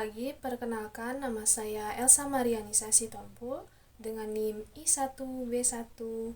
lagi, perkenalkan nama saya Elsa Marianisa Sitompul dengan NIM I1B120024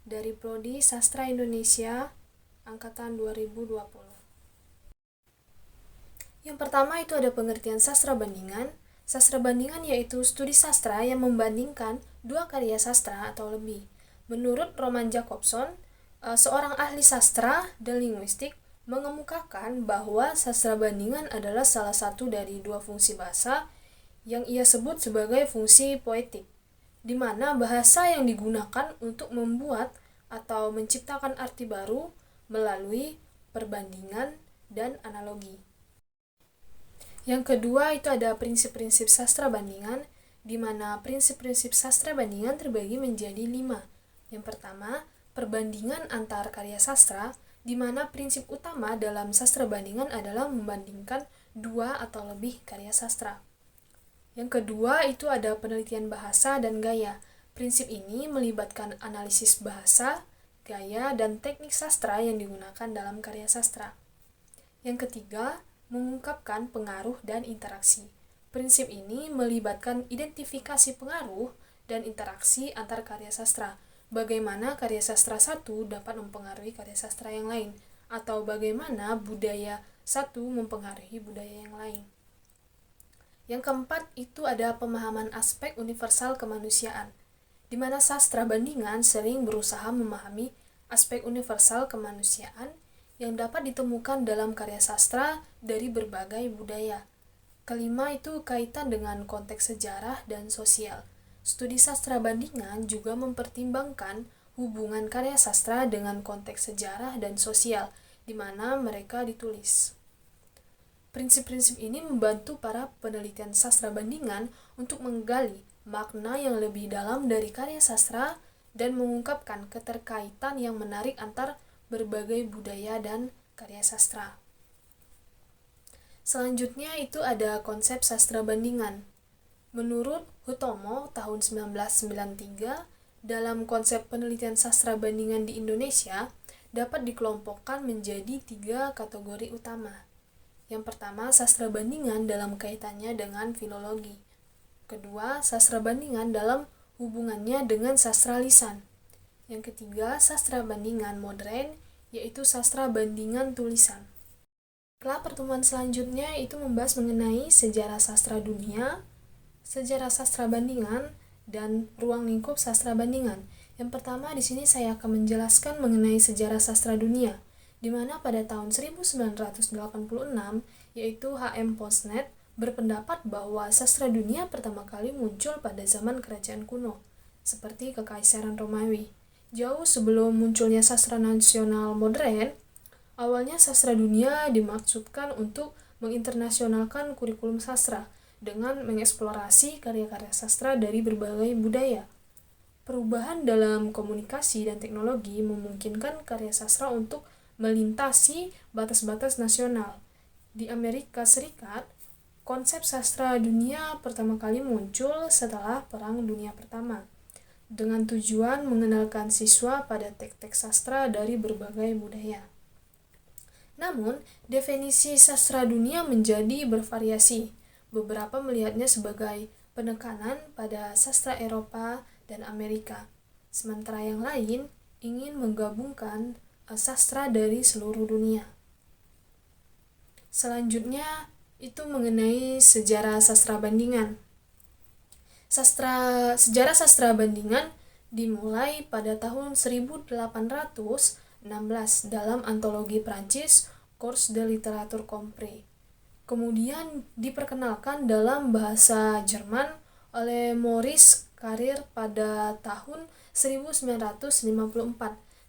dari Prodi Sastra Indonesia angkatan 2020. Yang pertama itu ada pengertian sastra bandingan. Sastra bandingan yaitu studi sastra yang membandingkan dua karya sastra atau lebih. Menurut Roman Jakobson, seorang ahli sastra dan linguistik mengemukakan bahwa sastra bandingan adalah salah satu dari dua fungsi bahasa yang ia sebut sebagai fungsi poetik, di mana bahasa yang digunakan untuk membuat atau menciptakan arti baru melalui perbandingan dan analogi. Yang kedua itu ada prinsip-prinsip sastra bandingan, di mana prinsip-prinsip sastra bandingan terbagi menjadi 5. Yang pertama, perbandingan antar karya sastra, di mana prinsip utama dalam sastra bandingan adalah membandingkan dua atau lebih karya sastra. Yang kedua itu ada penelitian bahasa dan gaya. Prinsip ini melibatkan analisis bahasa, gaya, dan teknik sastra yang digunakan dalam karya sastra. Yang ketiga, mengungkapkan pengaruh dan interaksi. Prinsip ini melibatkan identifikasi pengaruh dan interaksi antar karya sastra. Bagaimana karya sastra satu dapat mempengaruhi karya sastra yang lain, atau bagaimana budaya satu mempengaruhi budaya yang lain. Yang keempat itu ada pemahaman aspek universal kemanusiaan, di mana sastra bandingan sering berusaha memahami aspek universal kemanusiaan yang dapat ditemukan dalam karya sastra dari berbagai budaya. Kelima itu kaitan dengan konteks sejarah dan sosial. Studi sastra bandingan juga mempertimbangkan hubungan karya sastra dengan konteks sejarah dan sosial di mana mereka ditulis. Prinsip-prinsip ini membantu para penelitian sastra bandingan untuk menggali makna yang lebih dalam dari karya sastra dan mengungkapkan keterkaitan yang menarik antar berbagai budaya dan karya sastra. Selanjutnya itu ada konsep sastra bandingan. Menurut Hutomo tahun 1993, dalam konsep penelitian sastra bandingan di Indonesia dapat dikelompokkan menjadi 3 kategori utama. Yang pertama, sastra bandingan dalam kaitannya dengan filologi. Kedua, sastra bandingan dalam hubungannya dengan sastra lisan. Yang ketiga, sastra bandingan modern, yaitu sastra bandingan tulisan. Setelah pertemuan selanjutnya itu membahas mengenai sejarah sastra dunia, sejarah sastra bandingan, dan ruang lingkup sastra bandingan. Yang pertama di sini saya akan menjelaskan mengenai sejarah sastra dunia, di mana pada tahun 1986 yaitu H.M. Posnet berpendapat bahwa sastra dunia pertama kali muncul pada zaman kerajaan kuno, seperti Kekaisaran Romawi. Jauh sebelum munculnya sastra nasional modern, awalnya sastra dunia dimaksudkan untuk menginternasionalkan kurikulum sastra dengan mengeksplorasi karya-karya sastra dari berbagai budaya. Perubahan dalam komunikasi dan teknologi memungkinkan karya sastra untuk melintasi batas-batas nasional. Di Amerika Serikat, konsep sastra dunia pertama kali muncul setelah Perang Dunia Pertama, dengan tujuan mengenalkan siswa pada teks-teks sastra dari berbagai budaya. Namun, definisi sastra dunia menjadi bervariasi. Beberapa melihatnya sebagai penekanan pada sastra Eropa dan Amerika, sementara yang lain ingin menggabungkan sastra dari seluruh dunia. Selanjutnya itu mengenai sejarah sastra bandingan. Sejarah sastra bandingan dimulai pada tahun 1816 dalam antologi Prancis Cours de littérature compris. Kemudian diperkenalkan dalam bahasa Jerman oleh Maurice Carrère pada tahun 1954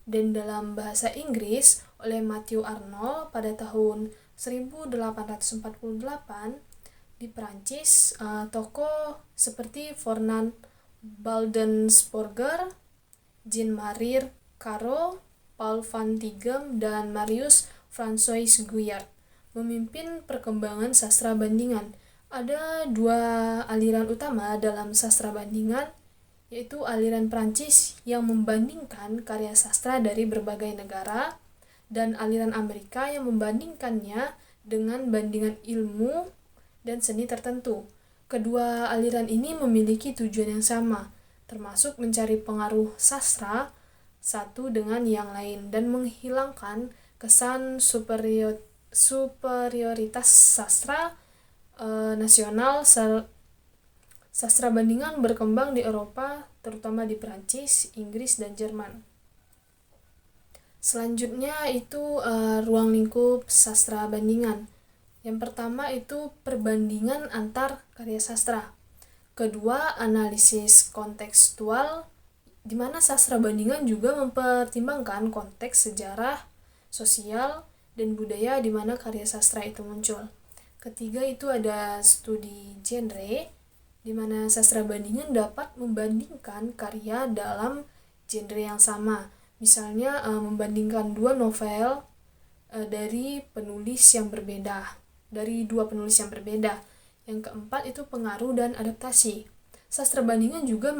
dan dalam bahasa Inggris oleh Matthew Arnold pada tahun 1848. Di Prancis, tokoh seperti Fernand Baldensborger, Jean-Marie Caro, Paul van Tighem, dan Marius François Guyard memimpin perkembangan sastra bandingan. Ada 2 aliran utama dalam sastra bandingan, yaitu aliran Prancis yang membandingkan karya sastra dari berbagai negara, dan aliran Amerika yang membandingkannya dengan bandingan ilmu dan seni tertentu. Kedua aliran ini memiliki tujuan yang sama, termasuk mencari pengaruh sastra satu dengan yang lain dan menghilangkan kesan superioritas sastra nasional. Sastra bandingan berkembang di Eropa, terutama di Prancis, Inggris, dan Jerman. Selanjutnya itu ruang lingkup sastra bandingan. Yang pertama itu perbandingan antar karya sastra. Kedua, analisis kontekstual, di mana sastra bandingan juga mempertimbangkan konteks sejarah, sosial, dan budaya di mana karya sastra itu muncul. Ketiga itu ada studi genre, di mana sastra bandingan dapat membandingkan karya dalam genre yang sama. Misalnya membandingkan dua novel dari dua penulis yang berbeda. Yang keempat itu pengaruh dan adaptasi. Sastra bandingan juga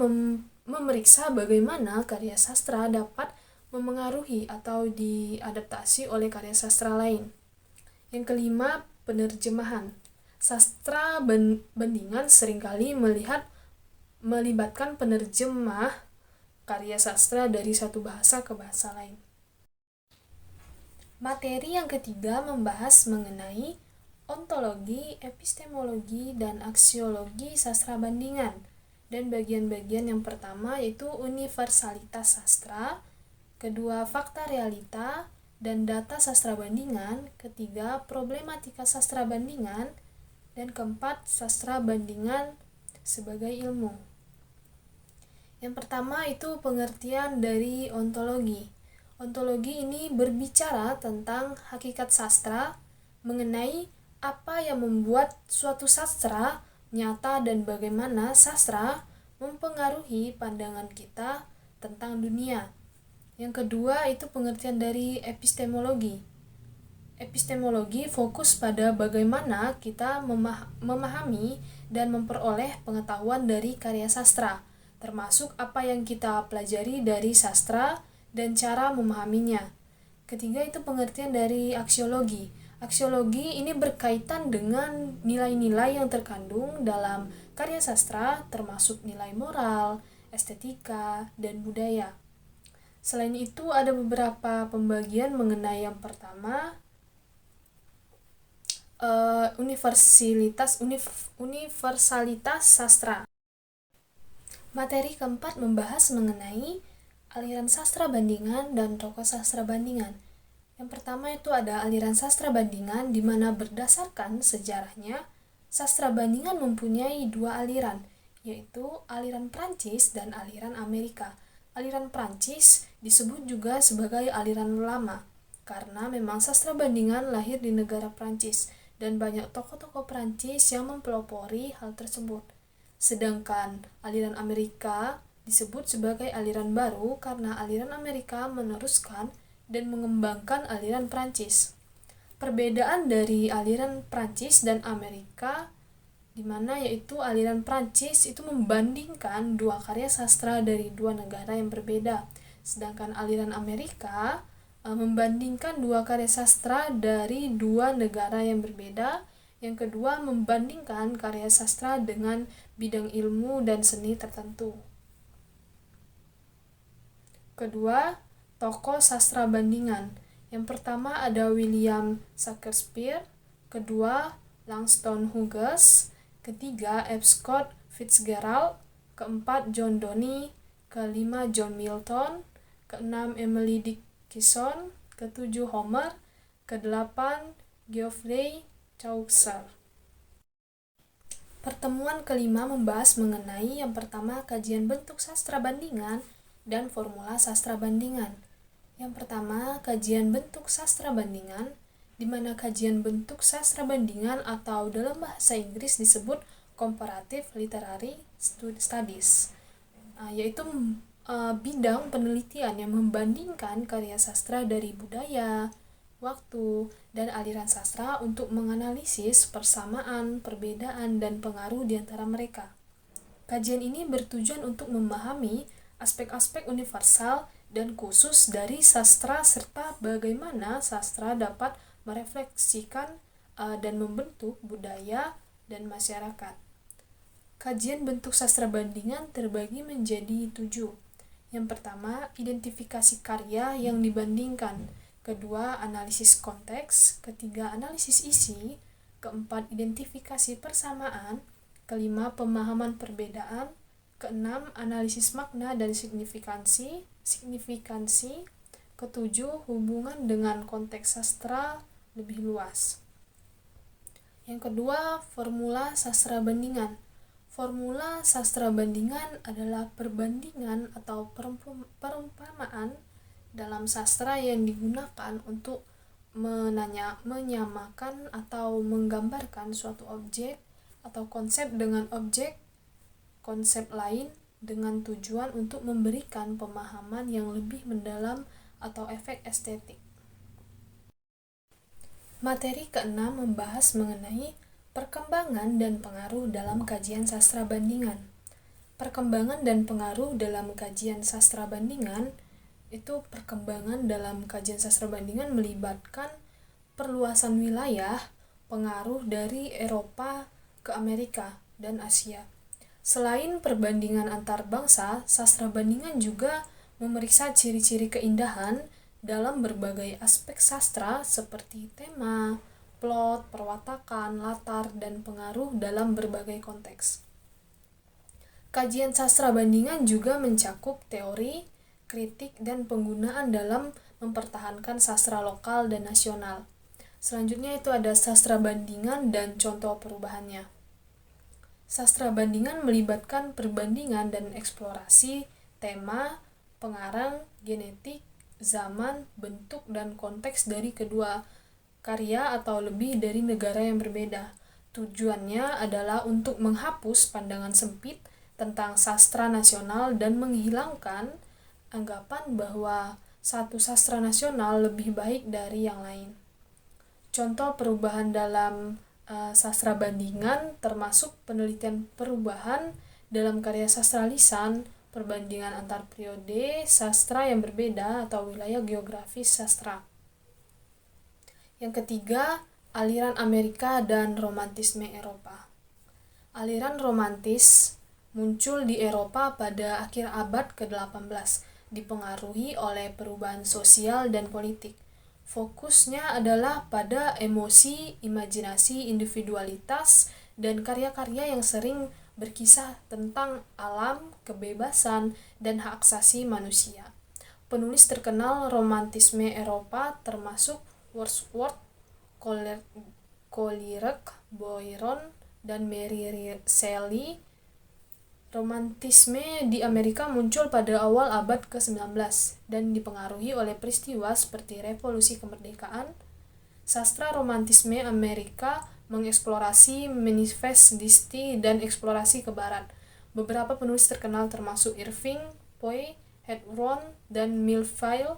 memeriksa bagaimana karya sastra dapat memengaruhi atau diadaptasi oleh karya sastra lain. Yang kelima, penerjemahan. Sastra bandingan seringkali melibatkan penerjemah karya sastra dari satu bahasa ke bahasa lain. Materi yang ketiga membahas mengenai ontologi, epistemologi, dan aksiologi sastra bandingan. Dan bagian-bagian yang pertama yaitu universalitas sastra, kedua fakta realita dan data sastra bandingan, ketiga problematika sastra bandingan, dan keempat sastra bandingan sebagai ilmu. Yang pertama itu pengertian dari ontologi. Ontologi ini berbicara tentang hakikat sastra, mengenai apa yang membuat suatu sastra nyata dan bagaimana sastra mempengaruhi pandangan kita tentang dunia. Yang kedua itu pengertian dari epistemologi. Epistemologi fokus pada bagaimana kita memahami dan memperoleh pengetahuan dari karya sastra, termasuk apa yang kita pelajari dari sastra dan cara memahaminya. Ketiga itu pengertian dari aksiologi. Aksiologi ini berkaitan dengan nilai-nilai yang terkandung dalam karya sastra, termasuk nilai moral, estetika, dan budaya. Selain itu ada beberapa pembagian mengenai yang pertama, universalitas sastra. Materi keempat membahas mengenai aliran sastra bandingan dan tokoh sastra bandingan. Yang pertama itu ada aliran sastra bandingan, di mana berdasarkan sejarahnya, sastra bandingan mempunyai dua aliran, yaitu aliran Prancis dan aliran Amerika. Aliran Prancis disebut juga sebagai aliran lama, karena memang sastra bandingan lahir di negara Prancis, dan banyak tokoh-tokoh Prancis yang mempelopori hal tersebut. Sedangkan aliran Amerika disebut sebagai aliran baru karena aliran Amerika meneruskan dan mengembangkan aliran Prancis. Perbedaan dari aliran Prancis dan Amerika di mana yaitu aliran Prancis itu membandingkan dua karya sastra dari dua negara yang berbeda, sedangkan aliran Amerika membandingkan dua karya sastra dari dua negara yang berbeda. Yang kedua, membandingkan karya sastra dengan bidang ilmu dan seni tertentu. Kedua, tokoh sastra bandingan. Yang pertama ada William Shakespeare, kedua Langston Hughes, ketiga F. Scott Fitzgerald, keempat John Donne, kelima John Milton, keenam Emily Dickinson, ketujuh Homer, kedelapan Geoffrey Chaucer. Pertemuan kelima membahas mengenai yang pertama kajian bentuk sastra bandingan dan formula sastra bandingan. Yang pertama, kajian bentuk sastra bandingan, di mana kajian bentuk sastra bandingan atau dalam bahasa Inggris disebut comparative literary studies, yaitu bidang penelitian yang membandingkan karya sastra dari budaya, waktu, dan aliran sastra untuk menganalisis persamaan, perbedaan, dan pengaruh di antara mereka. Kajian ini bertujuan untuk memahami aspek-aspek universal dan khusus dari sastra serta bagaimana sastra dapat merefleksikan dan membentuk budaya dan masyarakat. Kajian bentuk sastra bandingan terbagi menjadi 7. Yang pertama, identifikasi karya yang dibandingkan. Kedua, analisis konteks. Ketiga, analisis isi. Keempat, identifikasi persamaan. Kelima, pemahaman perbedaan. Keenam, analisis makna dan signifikansi. Ketujuh, hubungan dengan konteks sastra lebih luas. Yang kedua, formula sastra bandingan. Formula sastra bandingan adalah perbandingan atau perumpamaan dalam sastra yang digunakan untuk menyamakan atau menggambarkan suatu objek atau konsep dengan objek konsep lain dengan tujuan untuk memberikan pemahaman yang lebih mendalam atau efek estetik. Materi keenam membahas mengenai perkembangan dan pengaruh dalam kajian sastra bandingan. Perkembangan dan pengaruh dalam kajian sastra bandingan itu perkembangan dalam kajian sastra bandingan melibatkan perluasan wilayah, pengaruh dari Eropa ke Amerika dan Asia. Selain perbandingan antar bangsa, sastra bandingan juga memeriksa ciri-ciri keindahan dalam berbagai aspek sastra seperti tema, plot, perwatakan, latar, dan pengaruh dalam berbagai konteks. Kajian sastra bandingan juga mencakup teori, kritik, dan penggunaan dalam mempertahankan sastra lokal dan nasional. Selanjutnya itu ada sastra bandingan dan contoh perubahannya. Sastra bandingan melibatkan perbandingan dan eksplorasi tema, pengarang, genetik, zaman, bentuk, dan konteks dari kedua karya atau lebih dari negara yang berbeda. Tujuannya adalah untuk menghapus pandangan sempit tentang sastra nasional dan menghilangkan anggapan bahwa satu sastra nasional lebih baik dari yang lain. Contoh perubahan dalam sastra bandingan termasuk penelitian perubahan dalam karya sastra lisan, perbandingan antar periode sastra yang berbeda atau wilayah geografis sastra. Yang ketiga, aliran Amerika dan romantisme Eropa. Aliran romantis muncul di Eropa pada akhir abad ke-18, dipengaruhi oleh perubahan sosial dan politik. Fokusnya adalah pada emosi, imajinasi, individualitas, dan karya-karya yang sering berkisah tentang alam, kebebasan, dan hak asasi manusia. Penulis terkenal romantisme Eropa termasuk Wordsworth, Coleridge, Byron, dan Mary Shelley. Romantisme di Amerika muncul pada awal abad ke-19 dan dipengaruhi oleh peristiwa seperti Revolusi Kemerdekaan. Sastra romantisme Amerika mengeksplorasi manifestation dan eksplorasi ke barat. Beberapa penulis terkenal termasuk Irving, Poe, Hawthorne, dan Melville.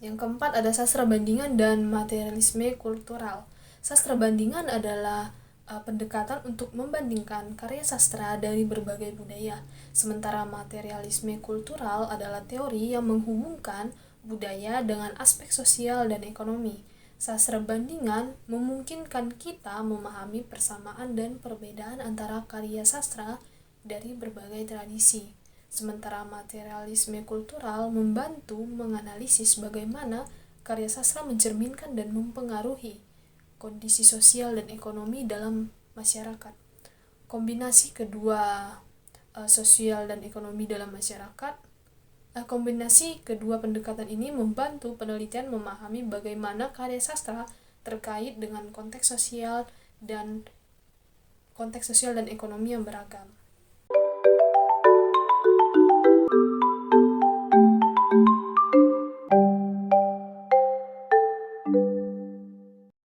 Yang keempat ada sastra bandingan dan materialisme kultural. Sastra bandingan adalah pendekatan untuk membandingkan karya sastra dari berbagai budaya, sementara materialisme kultural adalah teori yang menghubungkan budaya dengan aspek sosial dan ekonomi. Sastra bandingan memungkinkan kita memahami persamaan dan perbedaan antara karya sastra dari berbagai tradisi. Sementara materialisme kultural membantu menganalisis bagaimana karya sastra mencerminkan dan mempengaruhi kondisi sosial dan ekonomi dalam masyarakat. Kombinasi kedua sosial dan ekonomi dalam masyarakat, kombinasi kedua pendekatan ini membantu penelitian memahami bagaimana karya sastra terkait dengan konteks sosial dan ekonomi yang beragam.